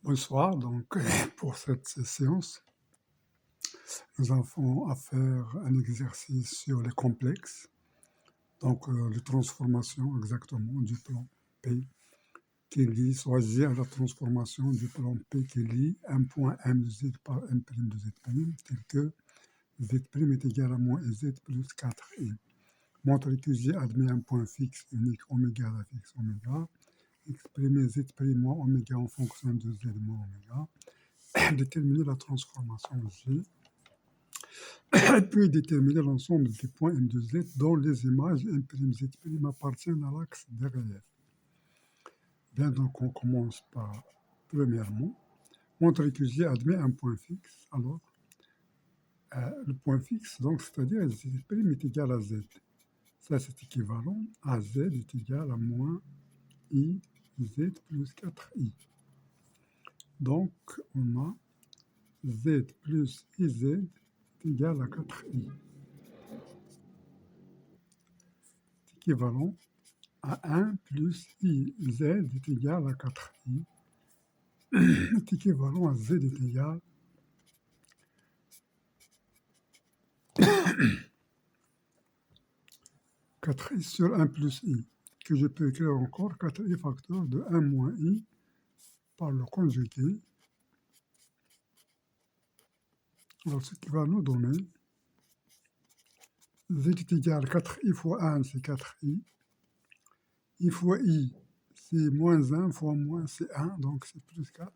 Bonsoir, donc pour cette séance, nous avons à faire un exercice sur les complexes, donc les transformations exactement du plan P qui lie, soit G à la transformation du plan P qui lie un point M de Z par M' de Z', tel que Z' est égal à moins Z plus 4i. Montre que G admet un point fixe unique oméga à la fixe oméga. Exprimer Z' moins oméga en fonction de Z moins oméga. Déterminer la transformation G, et puis déterminer l'ensemble des points M de Z dont les images M', Z' appartiennent à l'axe des reliefs. Bien, donc on commence par, premièrement, montrer que G admet un point fixe. Alors, le point fixe, donc, c'est-à-dire Z' est égal à Z. Ça, c'est équivalent à Z est égal à moins I Z plus 4i. Donc, on a Z plus IZ est égal à 4i. C'est équivalent à 1 plus IZ est égal à 4i. C'est équivalent à Z est égal à 4i sur 1 plus i, que je peux écrire encore 4i facteur de 1 moins i par le conjugué. Alors, ce qui va nous donner Z est égal à 4i fois 1, c'est 4i. I fois i, c'est moins 1 fois moins, c'est 1, donc c'est plus 4.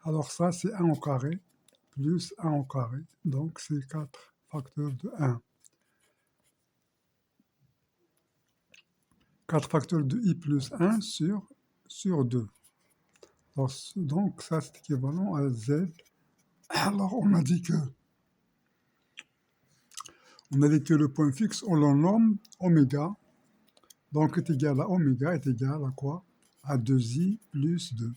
Alors ça, c'est 1 au carré, plus 1 au carré, donc c'est 4 facteurs de 1. 4 facteurs de i plus 1 sur 2. Alors, donc ça, c'est équivalent à Z. Alors, on a dit que le point fixe, on le nomme oméga. Donc, est égal à oméga est égal à quoi? À 2i plus 2.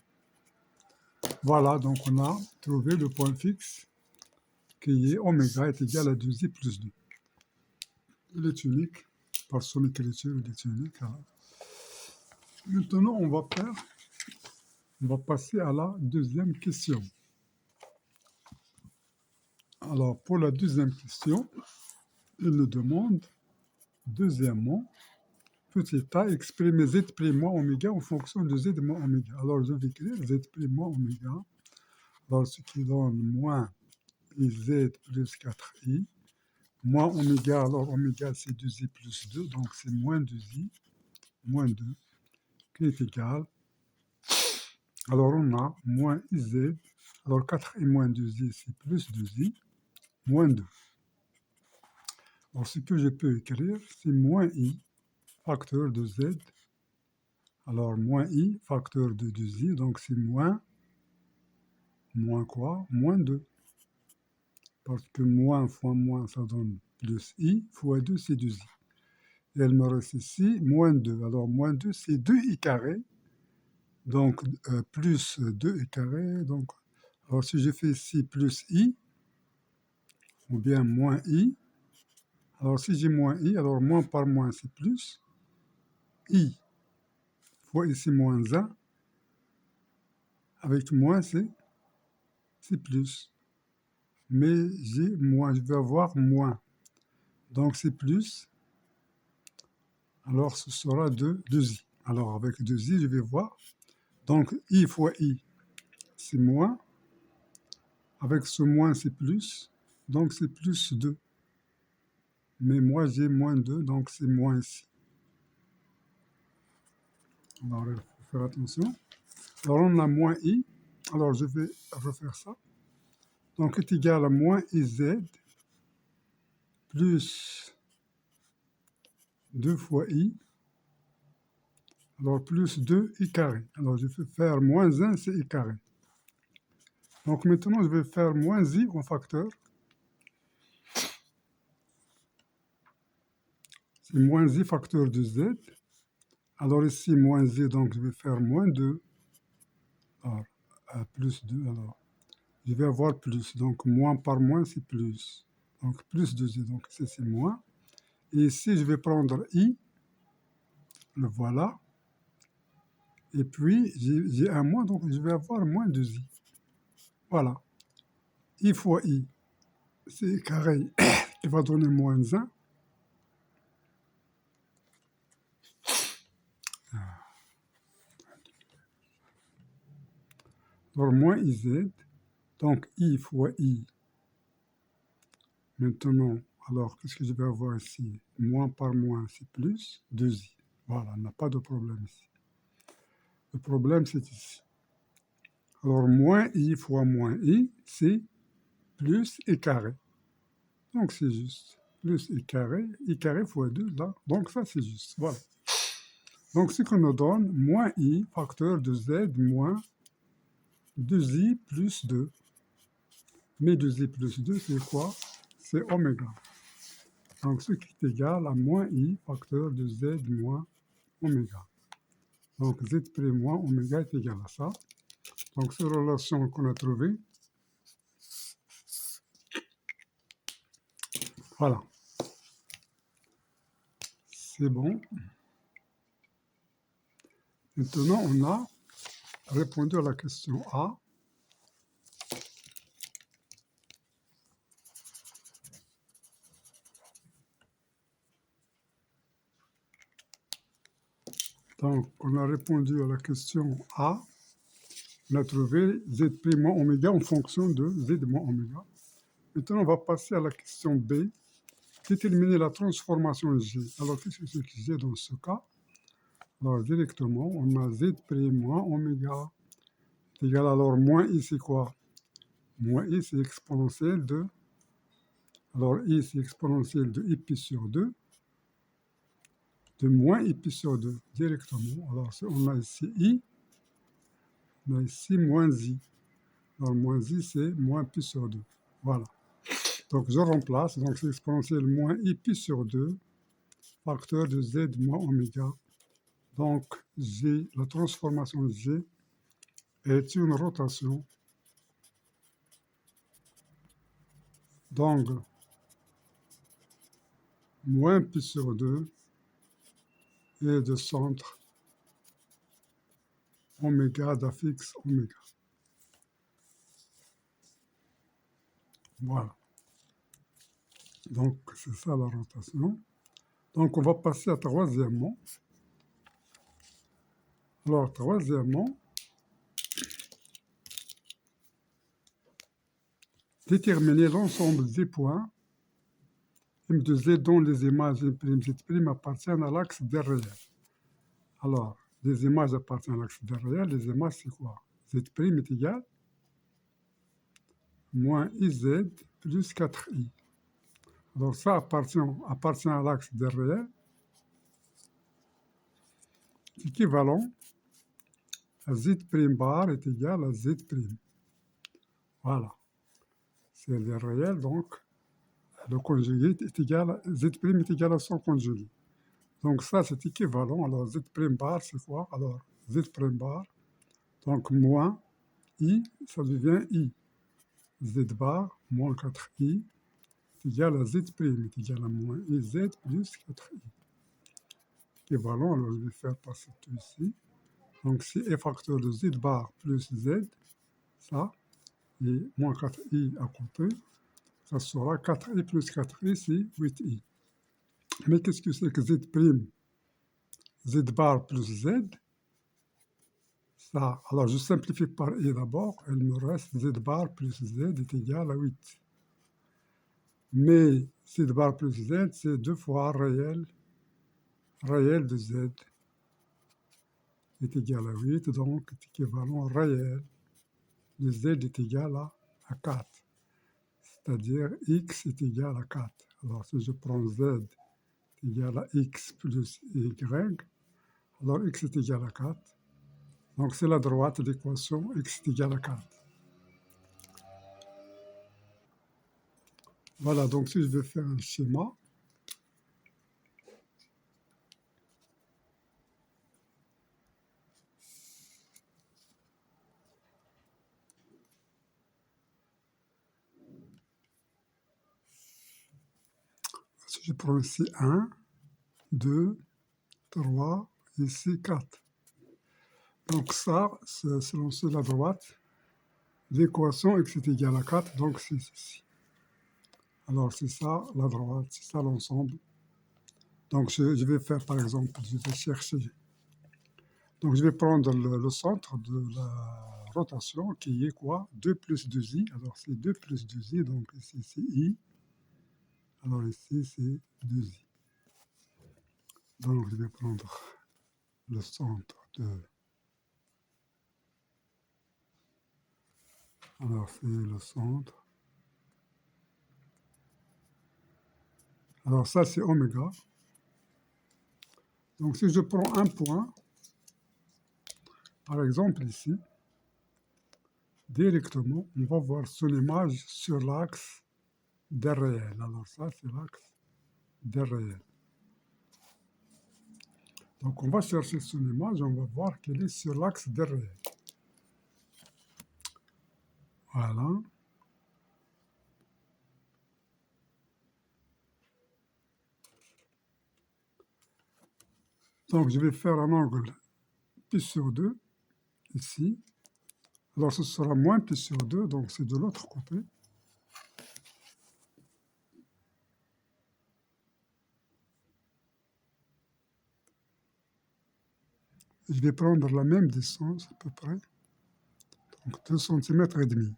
Voilà, donc on a trouvé le point fixe qui est oméga est égal à 2i plus 2. Il est unique, par son écriture, il est unique. Alors. Maintenant, on va passer à la deuxième question. Alors, pour la deuxième question, il nous demande, deuxièmement, petit a, exprimer Z' moins oméga en fonction de Z moins oméga. Alors, je vais écrire Z' moins oméga. Alors, ce qui donne moins IZ plus 4i. Moins oméga, alors oméga, c'est 2i plus 2, donc c'est moins 2i, moins 2, qui est égal. Alors, on a moins IZ. Alors, 4i moins 2i, c'est plus 2i, moins 2. Alors, ce que je peux écrire, c'est moins i, facteur de z. Alors, moins i, facteur de 2i, donc c'est moins quoi? Moins 2. Parce que moins fois moins, ça donne plus i, fois 2, c'est 2i. Et elle me reste ici, moins 2. Alors, moins 2, c'est 2i carré. Donc, plus 2i carré. Donc, alors, si je fais ici plus i, ou bien moins i, alors si j'ai moins i, alors moins par moins, c'est plus i. Fois ici moins 1, avec moins, c'est plus. Mais j'ai moins, je vais avoir moins. Donc, c'est plus. Alors, ce sera 2i. Alors, avec 2i, je vais voir. Donc, i fois i, c'est moins. Avec ce moins, c'est plus. Donc, c'est plus 2. Mais moi, j'ai moins 2, donc c'est moins ici. Alors, il faut faire attention. Alors, on a moins i. Alors, je vais refaire ça. Donc, est égal à moins iz plus 2 fois i. Alors, plus 2i carré. Alors, je vais faire moins 1, c'est i carré. Donc, maintenant, je vais faire moins i en facteur. C'est moins i facteur de z. Alors, ici, moins i, donc je vais faire moins 2. Alors, plus 2, alors, je vais avoir plus. Donc, moins par moins, c'est plus. Donc, plus 2i. Donc, ici, c'est moins. Et ici, je vais prendre i. Le voilà. Et puis, j'ai un moins, donc je vais avoir moins 2i. Voilà. I fois i, c'est carré qui va donner moins 1. Alors, moins iz, donc i fois i. Maintenant, alors, qu'est-ce que je vais avoir ici? Moins par moins, c'est plus 2i. Voilà, on n'a pas de problème ici. Le problème, c'est ici. Alors, moins i fois moins i, c'est plus i carré. Donc, c'est juste. Plus i carré fois 2, là. Donc, ça, c'est juste. Voilà. Donc, ce qu'on nous donne, moins i, facteur de z, moins 2i plus 2. Mais 2i plus 2, c'est quoi? C'est oméga. Donc, ce qui est égal à moins i, facteur de z moins oméga. Donc, z' moins oméga est égal à ça. Donc, cette relation qu'on a trouvée, voilà. C'est bon. Maintenant, on a répondu à la question A. Donc, on a répondu à la question A. On a trouvé z' moins oméga en fonction de z moins oméga. Maintenant, on va passer à la question B. Déterminer la transformation G. Alors, qu'est-ce que c'est que G dans ce cas? Alors, directement, on a z' moins oméga est égal à, alors, moins i, c'est quoi? Moins i, c'est exponentielle de... Alors, i, c'est exponentielle de i pi sur 2, de moins i pi sur 2, directement. Alors, on a ici i, on a ici moins i. Alors, moins i, c'est moins pi sur 2. Voilà. Donc, je remplace. Donc, c'est exponentielle moins i pi sur 2, facteur de z moins oméga. Donc, G, la transformation de G est une rotation d'angle moins pi sur 2 et de centre oméga d'affixe oméga. Voilà. Donc, c'est ça la rotation. Donc, on va passer à troisièmement. Alors, troisièmement, déterminer l'ensemble des points M de Z dont les images Z' appartiennent à l'axe des réels. Alors, les images appartiennent à l'axe des réels. Les images, c'est quoi? Z' est égal moins IZ plus 4I. Alors, ça appartient à l'axe des réels. Équivalent à Z' bar est égal à Z'. Voilà. C'est le réel, donc le conjugué est égal à Z' est égal à son conjugué. Donc ça, c'est équivalent. Alors Z' bar, c'est quoi? Alors Z' bar, donc moins I, ça devient I. Z bar moins 4I est égal à Z' est égal à moins IZ plus 4I. Équivalent, alors je vais faire passer tout ici. Donc si est facteur de Z bar plus Z, ça, et moins 4i à côté, ça sera 4i plus 4i, c'est 8i. Mais qu'est-ce que c'est que Z'? Z bar plus Z, ça, alors je simplifie par i d'abord, il me reste Z bar plus Z est égal à 8. Mais Z bar plus Z, c'est 2 fois réel de Z est égal à 8, donc est équivalent réel de Z est égal à 4. C'est-à-dire x est égal à 4. Alors si je prends Z est égal à x plus y, alors x est égal à 4. Donc c'est la droite de l'équation x est égal à 4. Voilà, donc si je veux faire un schéma, si je prends ici 1, 2, 3, ici 4. Donc ça, selon la droite, l'équation x est égal à 4, donc c'est ceci. Alors c'est ça la droite, c'est ça l'ensemble. Donc je vais faire par exemple, je vais chercher. Donc je vais prendre le centre de la rotation qui est quoi? 2 plus 2i. Alors c'est 2 plus 2i, donc ici c'est i. Alors ici c'est 2i. Donc je vais prendre le centre de... Alors c'est le centre. Alors ça c'est oméga. Donc si je prends un point, par exemple ici, directement, on va voir son image sur l'axe des réels. Alors ça c'est l'axe des réels. Donc on va chercher son image, on va voir qu'elle est sur l'axe des réels. Voilà. Donc je vais faire un angle pi sur 2 ici. Alors ce sera moins pi sur 2, donc c'est de l'autre côté. Je vais prendre la même distance à peu près, donc 2 cm et demi.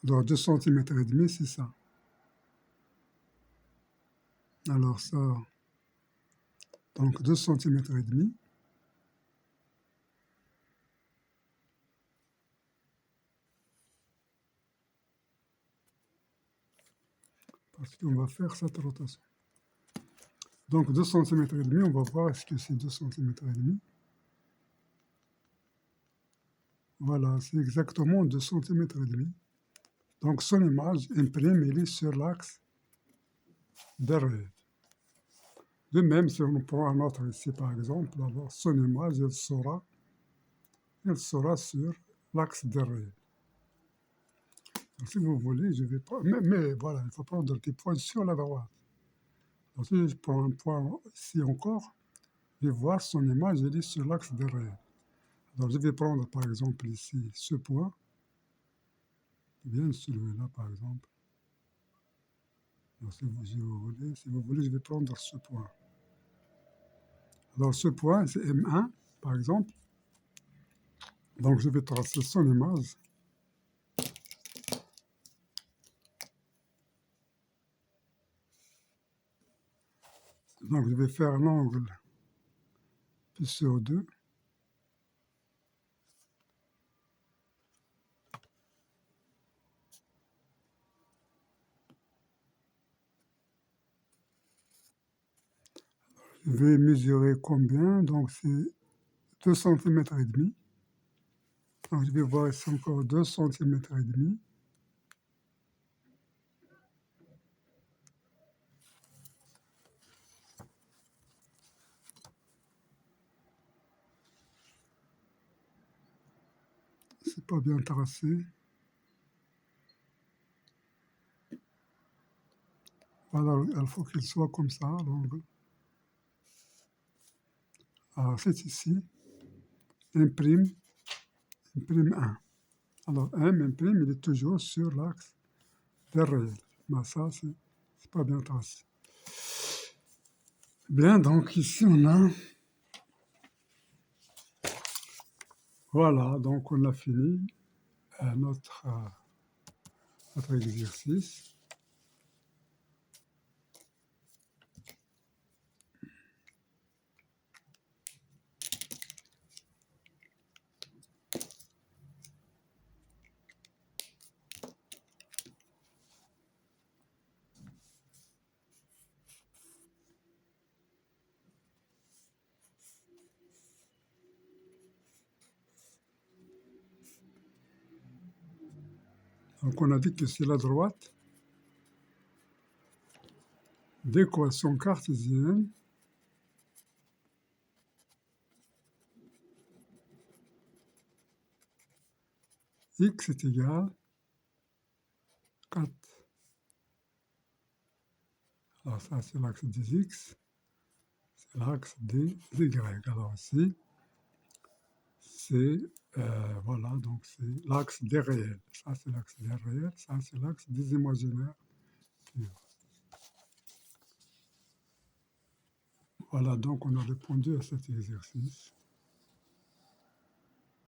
Alors 2 cm et demi, c'est ça. Alors ça, donc 2 cm et demi. Parce qu'on va faire cette rotation. Donc 2 cm et demi, on va voir est-ce que c'est 2 cm et demi. Voilà, c'est exactement 2 cm et demi. Donc son image imprime, elle est sur l'axe des réels. De même, si on prend un autre ici par exemple, alors son image, elle sera sur l'axe des réels. Si vous voulez, je vais pas... Mais voilà, il faut prendre des points sur la droite. Donc, si je prends un point ici encore, je vais voir son image, elle est sur l'axe des réels. Alors, je vais prendre par exemple ici ce point, bien celui-là par exemple. Alors, si vous voulez, je vais prendre ce point. Alors, ce point, c'est M1, par exemple. Donc, je vais tracer son image. Donc, je vais faire un angle pi sur 2. Je vais mesurer combien? Donc, c'est 2 cm et demi. Donc, je vais voir ici encore 2 cm et demi. C'est pas bien tracé. Voilà, il faut qu'il soit comme ça, l'angle. Alors, c'est ici. Imprime 1. Alors, M', il est toujours sur l'axe des réels. Mais ça, c'est pas bien tracé. Bien, donc ici, on a... Voilà, donc on a fini notre exercice. Donc on a dit que c'est la droite d'équation cartésienne x est égal à 4. Alors ça, c'est l'axe des x. l'axe des Y. Alors ici, c'est, voilà, donc c'est l'axe des réels. Ça, c'est l'axe des réels. Ça, c'est l'axe des imaginaires. Voilà, donc on a répondu à cet exercice.